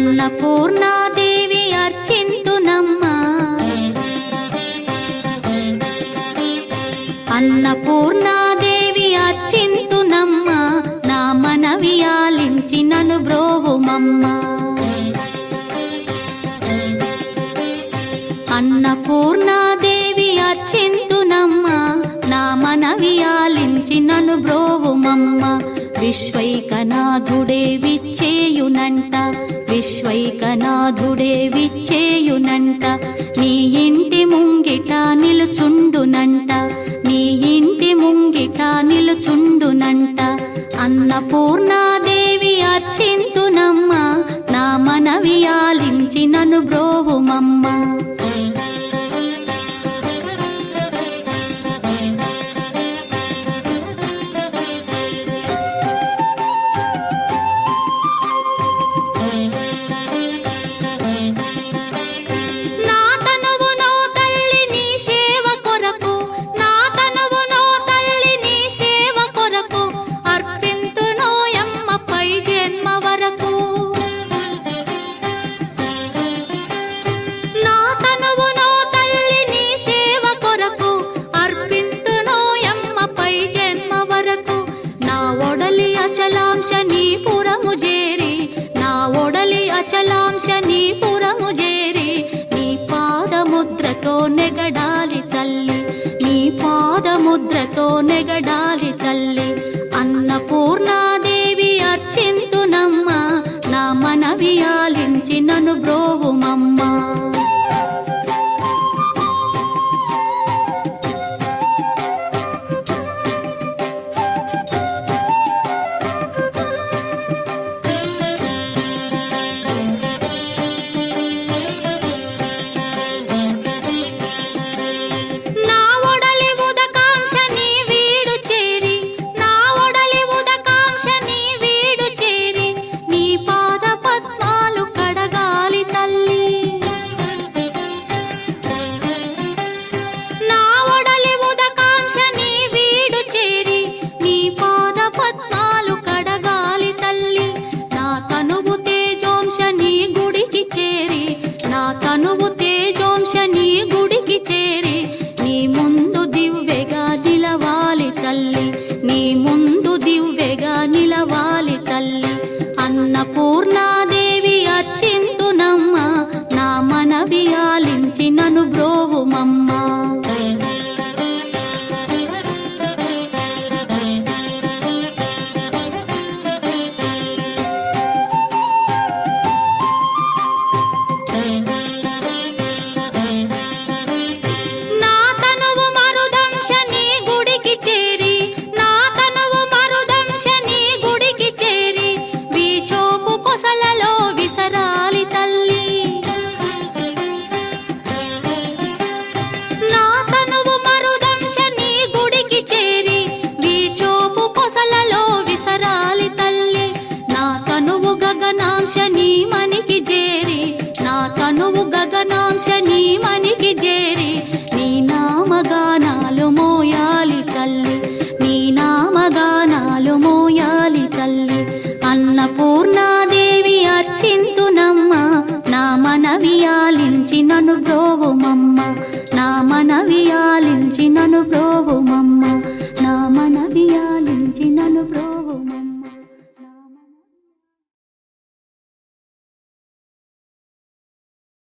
అన్నపూర్ణాదేవి అర్చింతునమ్మా అన్నపూర్ణాదేవి అర్చింతునమ్మా నా మనవి ఆలించి నన్ను బ్రోవుమమ్మా అన్నపూర్ణాదేవి అర్చింతునమ్మా నా మనవి ఆలించి నన్ను బ్రోవుమమ్మా విశ్వైకనాథుడే విచ్చేయునంట విశ్వైకనాథుడే విచ్చేయునంట నీ ఇంటి ముంగిట నిలుచుండునంట నీ ఇంటి ముంగిట నిలుచుండునంట అన్నపూర్ణాదేవి అర్చింతునమ్మా నా మనవి ఆలించి నన్ను బ్రోవుమమ్మా అచలాంశనీపురము చేరి నీ పాదముద్రతో నెగడాలి తల్లి నీ పాదముద్రతో నెగడాలి తల్లి అన్నపూర్ణాదేవి అర్చింతునమ్మా నా మనవి ఆలించి నన్ను బ్రోవుమమ్మా తనువు తేజోంశని గుడికి చేరి నీ ముందు దివ్వెగా నిలవాలి తల్లి నీ ముందు దివ్వెగా నిలవాలి తల్లి అన్నపూర్ణాదేవి అర్చింతునమ్మా నా మనవి ఆలించి నన్ను బ్రోవుమమ్మా గగనాంశని మనికి చేరి నా తనువు గగనాంశని మనికి చేరి నీ నామగానాలు మోయాలి తల్లి నీ నామగానాలు మోయాలి తల్లి అన్నపూర్ణాదేవి అర్చింతునమ్మా నా మనవి ఆలించి నన్ను